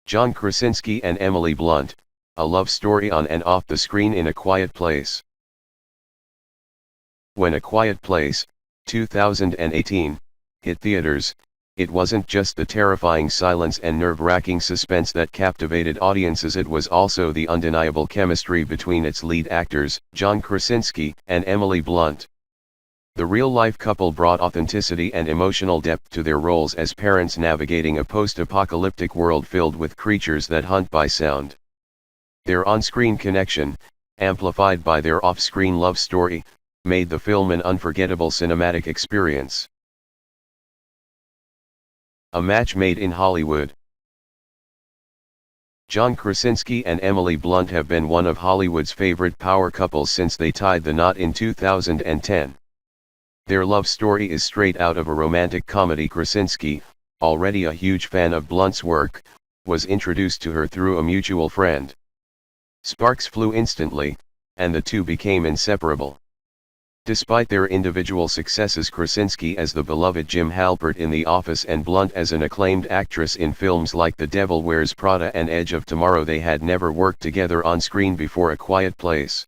John Krasinski and Emily Blunt, a love story on and off the screen in A Quiet Place. When A Quiet Place, 2018, hit theaters, it wasn't just the terrifying silence and nerve-wracking suspense that captivated audiences, it was also the undeniable chemistry between its lead actors, John Krasinski and Emily Blunt. The real-life couple brought authenticity and emotional depth to their roles as parents navigating a post-apocalyptic world filled with creatures that hunt by sound. Their on-screen connection, amplified by their off-screen love story, made the film an unforgettable cinematic experience. A match made in Hollywood. John Krasinski and Emily Blunt have been one of Hollywood's favorite power couples since they tied the knot in 2010. Their love story is straight out of a romantic comedy. Krasinski, already a huge fan of Blunt's work, was introduced to her through a mutual friend. Sparks flew instantly, and the two became inseparable. Despite their individual successes, Krasinski as the beloved Jim Halpert in The Office and Blunt as an acclaimed actress in films like The Devil Wears Prada and Edge of Tomorrow, they had never worked together on screen before A Quiet Place.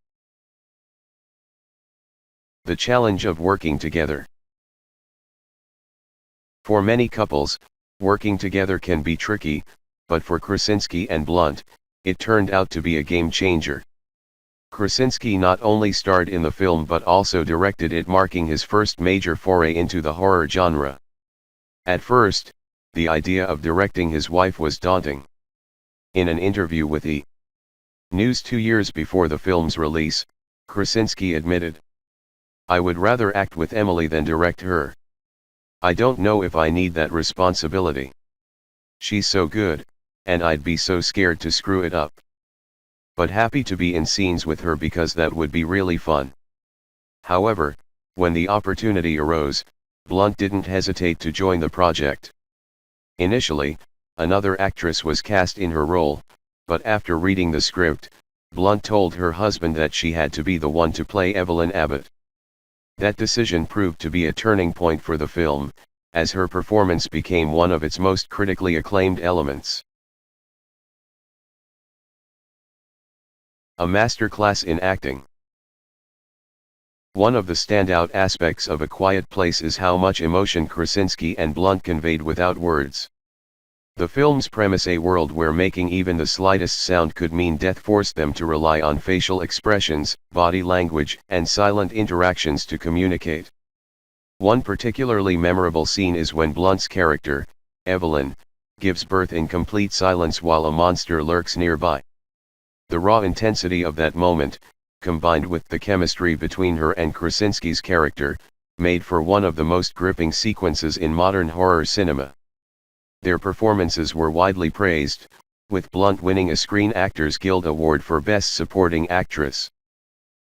The challenge of working together. For many couples, working together can be tricky, but for Krasinski and Blunt, it turned out to be a game changer. Krasinski not only starred in the film but also directed it, marking his first major foray into the horror genre. At first, the idea of directing his wife was daunting. In an interview with E! News 2 years before the film's release, Krasinski admitted, "I would rather act with Emily than direct her. I don't know if I need that responsibility. She's so good, and I'd be so scared to screw it up. But happy to be in scenes with her because that would be really fun." However, when the opportunity arose, Blunt didn't hesitate to join the project. Initially, another actress was cast in her role, but after reading the script, Blunt told her husband that she had to be the one to play Evelyn Abbott. That decision proved to be a turning point for the film, as her performance became one of its most critically acclaimed elements. A masterclass in acting. One of the standout aspects of A Quiet Place is how much emotion Krasinski and Blunt conveyed without words. The film's premise, a world where making even the slightest sound could mean death, forced them to rely on facial expressions, body language, and silent interactions to communicate. One particularly memorable scene is when Blunt's character, Evelyn, gives birth in complete silence while a monster lurks nearby. The raw intensity of that moment, combined with the chemistry between her and Krasinski's character, made for one of the most gripping sequences in modern horror cinema. Their performances were widely praised, with Blunt winning a Screen Actors Guild Award for Best Supporting Actress.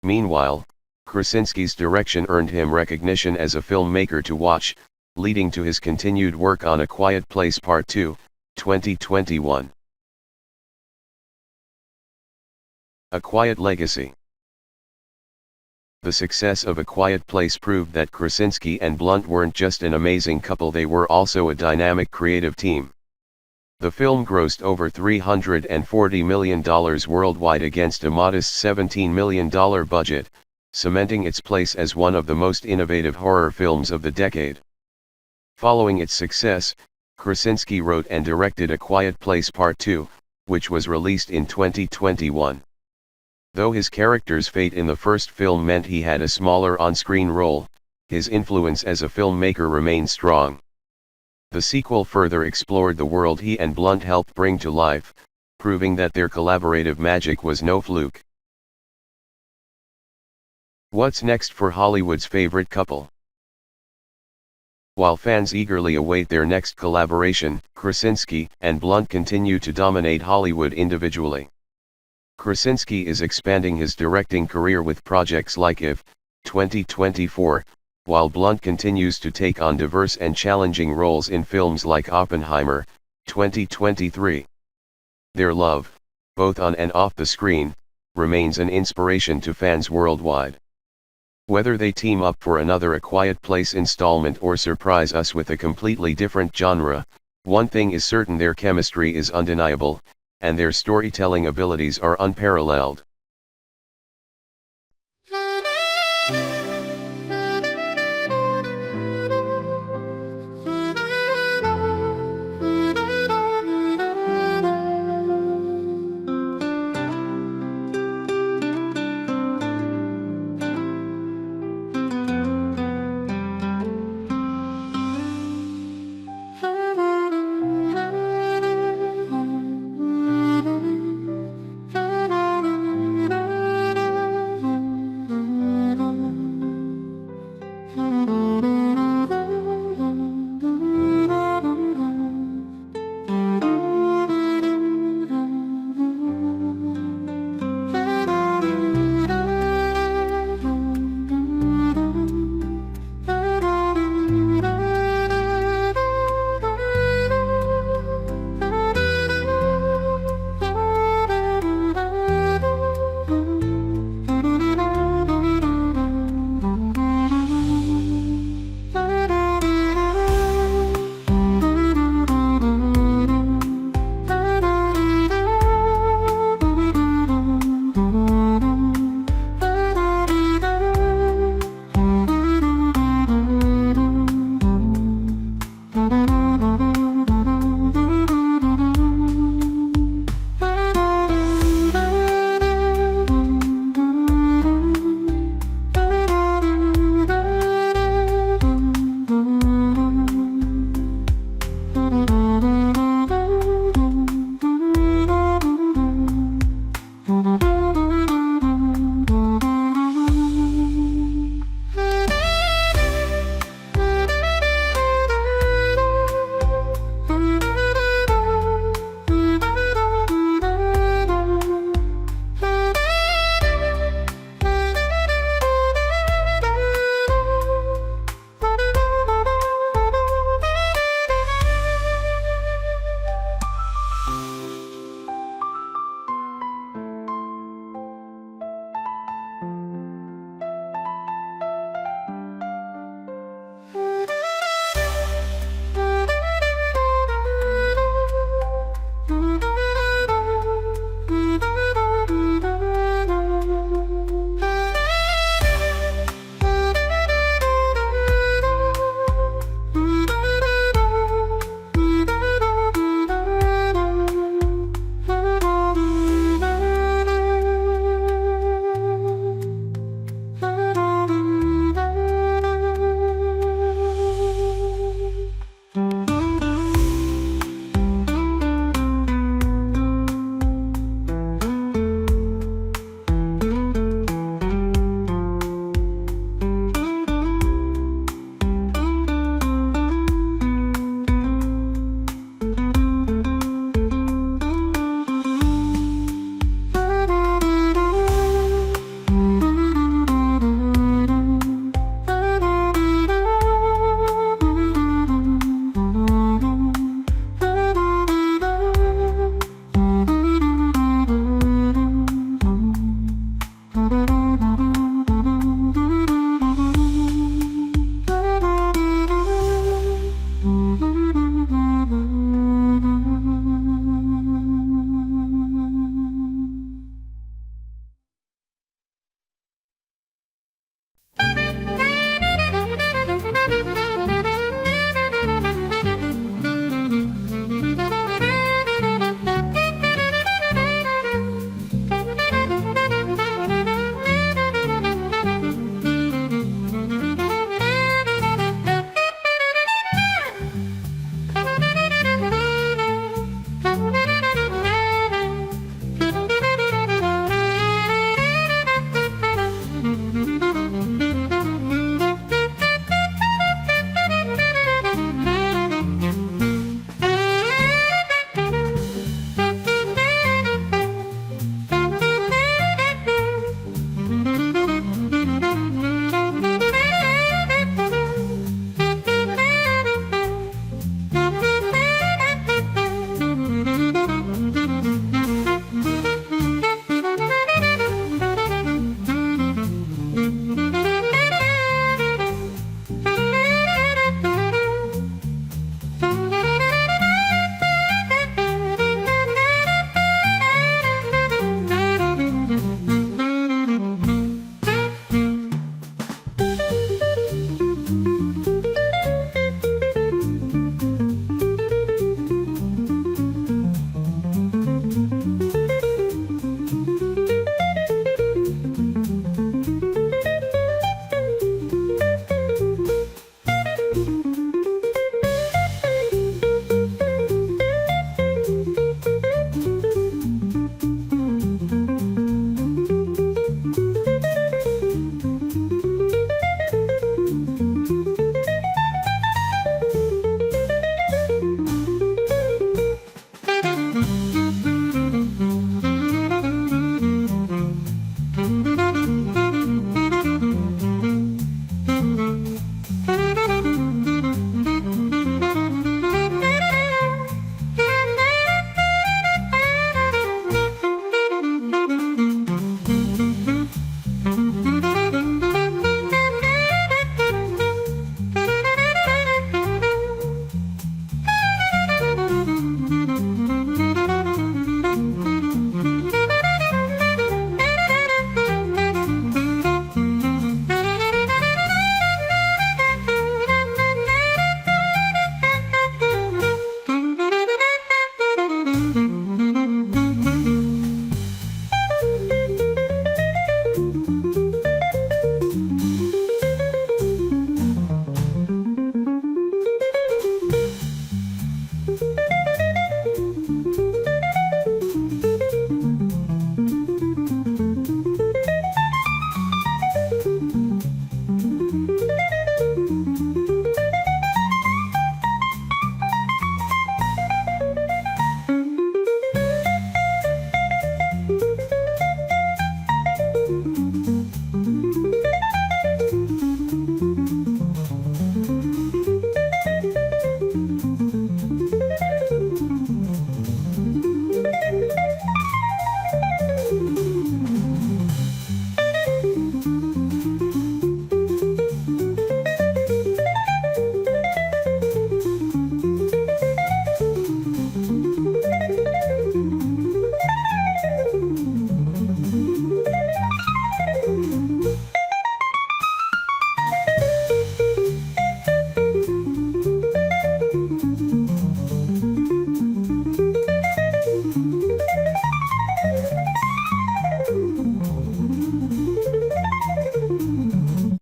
Meanwhile, Krasinski's direction earned him recognition as a filmmaker to watch, leading to his continued work on A Quiet Place Part 2, 2021. A Quiet Legacy. The success of A Quiet Place proved that Krasinski and Blunt weren't just an amazing couple, they were also a dynamic creative team. The film grossed over $340 million worldwide against a modest $17 million budget, cementing its place as one of the most innovative horror films of the decade. Following its success, Krasinski wrote and directed A Quiet Place Part 2, which was released in 2021. Though his character's fate in the first film meant he had a smaller on-screen role, his influence as a filmmaker remained strong. The sequel further explored the world he and Blunt helped bring to life, proving that their collaborative magic was no fluke. What's next for Hollywood's favorite couple? While fans eagerly await their next collaboration, Krasinski and Blunt continue to dominate Hollywood individually. Krasinski is expanding his directing career with projects like If, 2024, while Blunt continues to take on diverse and challenging roles in films like Oppenheimer, 2023. Their love, both on and off the screen, remains an inspiration to fans worldwide. Whether they team up for another A Quiet Place installment or surprise us with a completely different genre, One thing is certain: their chemistry is undeniable, and their storytelling abilities are unparalleled.